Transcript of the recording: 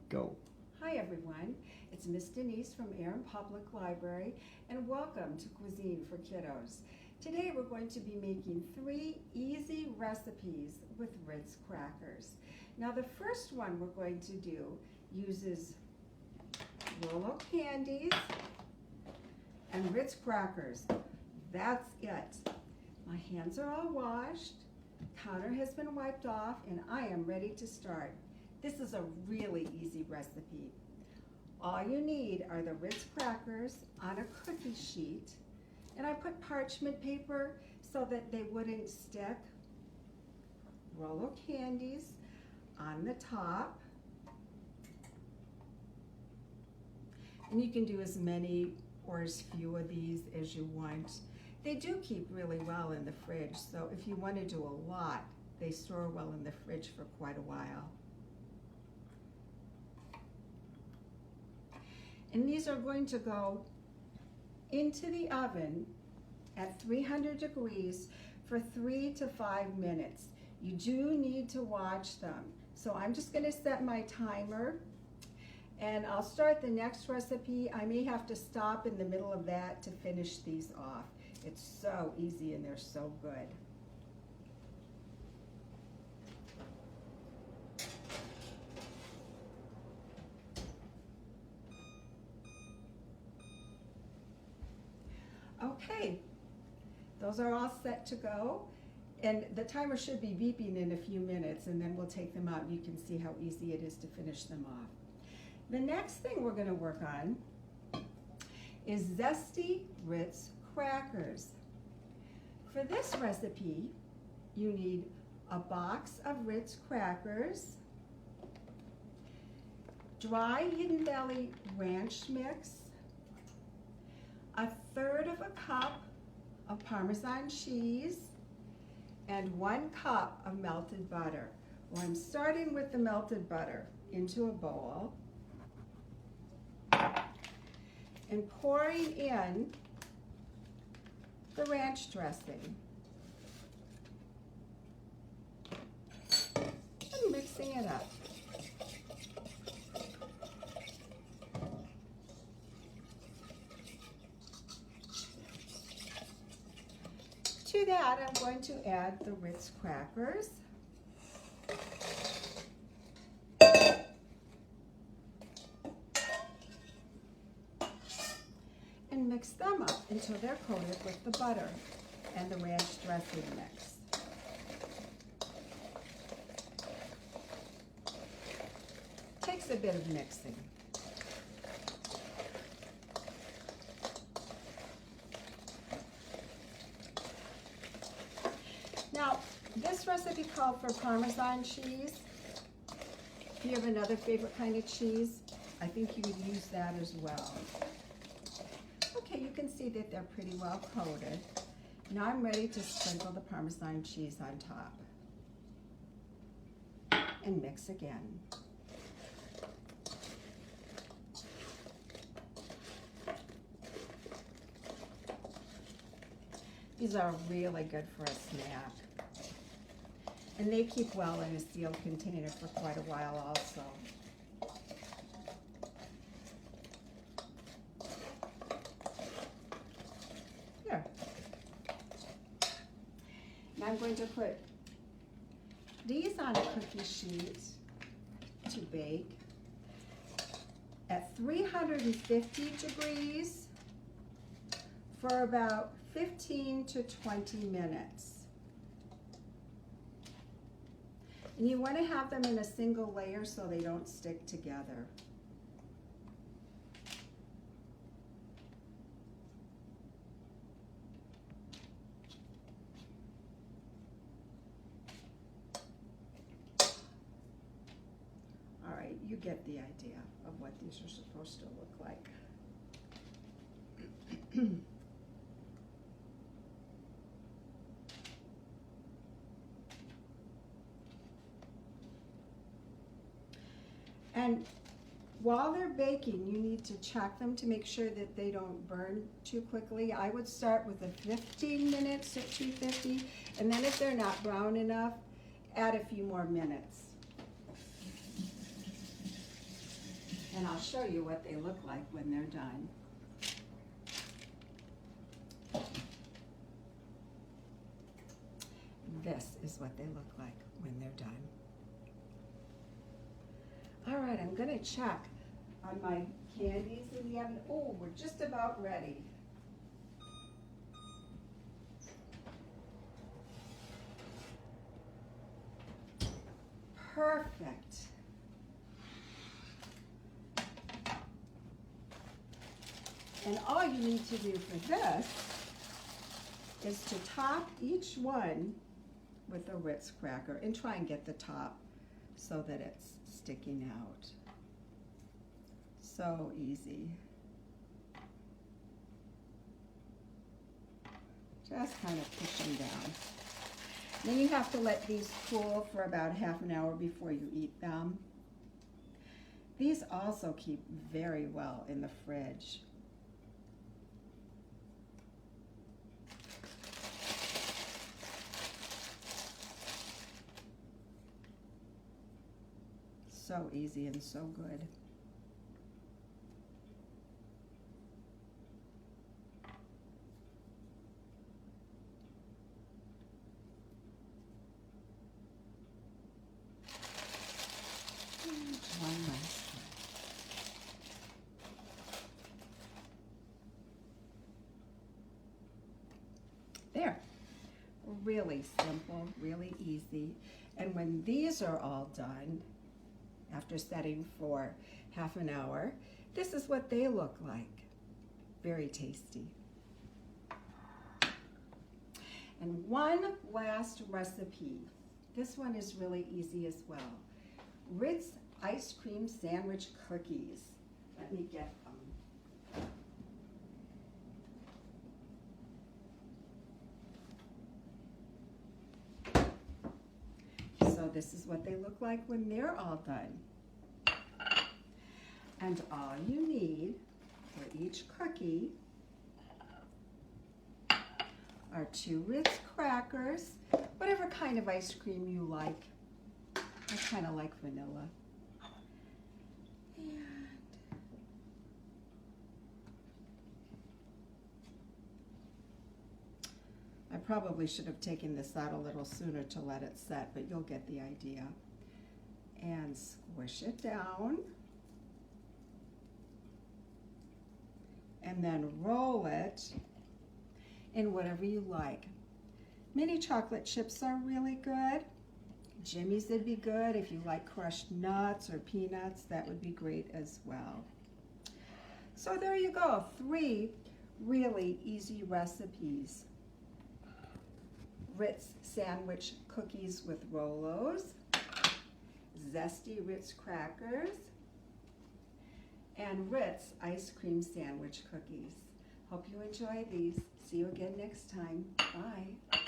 Go. Hi everyone, it's Miss Denise from Erin Public Library and welcome to Cuisine for Kiddos. Today we're going to be making 3 easy recipes with Ritz Crackers. Now the first one we're going to do uses Rolo candies and Ritz Crackers. That's it. My hands are all washed, counter has been wiped off, and I am ready to start. This is a really easy recipe. All you need are the Ritz Crackers on a cookie sheet, and I put parchment paper so that they wouldn't stick. Rolo candies on the top. And you can do as many or as few of these as you want. They do keep really well in the fridge, so if you want to do a lot, they store well in the fridge for quite a while. And these are going to go into the oven at 300 degrees for 3 to 5 minutes. You do need to watch them. So I'm just going to set my timer and I'll start the next recipe. I may have to stop in the middle of that to finish these off. It's so easy and they're so good. Okay, those are all set to go, and the timer should be beeping in a few minutes, and then we'll take them out and you can see how easy it is to finish them off. The next thing we're going to work on is zesty Ritz Crackers. For this recipe, you need a box of Ritz Crackers, dry Hidden Valley Ranch mix, 1/3 of a cup of Parmesan cheese, and 1 cup of melted butter. Well, I'm starting with the melted butter into a bowl and pouring in the ranch dressing and mixing it up. To that, I'm going to add the Ritz Crackers. And mix them up until they're coated with the butter and the ranch dressing mix. Takes a bit of mixing. Now, this recipe called for Parmesan cheese. If you have another favorite kind of cheese, I think you would use that as well. Okay, you can see that they're pretty well coated. Now I'm ready to sprinkle the Parmesan cheese on top. And mix again. These are really good for a snack. And they keep well in a sealed container for quite a while also. Here. Now I'm going to put these on a cookie sheet to bake at 350 degrees for about 15 to 20 minutes. And you want to have them in a single layer so they don't stick together. All right, you get the idea of what these are supposed to look like. And while they're baking, you need to check them to make sure that they don't burn too quickly. I would start with a 15 minutes at 250, and then if they're not brown enough, add a few more minutes. And I'll show you what they look like when they're done. This is what they look like when they're done. All right, I'm gonna check on my candies in the oven. Oh, we're just about ready. Perfect. And all you need to do for this is to top each one with a Ritz cracker and try and get the top so that it's sticking out. So easy. Just kind of push them down. Then you have to let these cool for about half an hour before you eat them. These also keep very well in the fridge. So easy and so good. One last one. There. Really simple, really easy. And when these are all done, after setting for half an hour, this is what they look like. Very tasty. And one last recipe. This one is really easy as well. Ritz ice cream sandwich cookies. Let me get them. So this is what they look like when they're all done. And all you need for each cookie are 2 Ritz crackers, whatever kind of ice cream you like. I kind of like vanilla. And I probably should have taken this out a little sooner to let it set, but you'll get the idea. And squish it down. And then roll it in whatever you like. Mini chocolate chips are really good. Jimmy's would be good. If you like crushed nuts or peanuts, that would be great as well. So there you go, 3 really easy recipes. Ritz sandwich cookies with Rolos, zesty Ritz crackers, and Ritz ice cream sandwich cookies. Hope you enjoy these. See you again next time. Bye.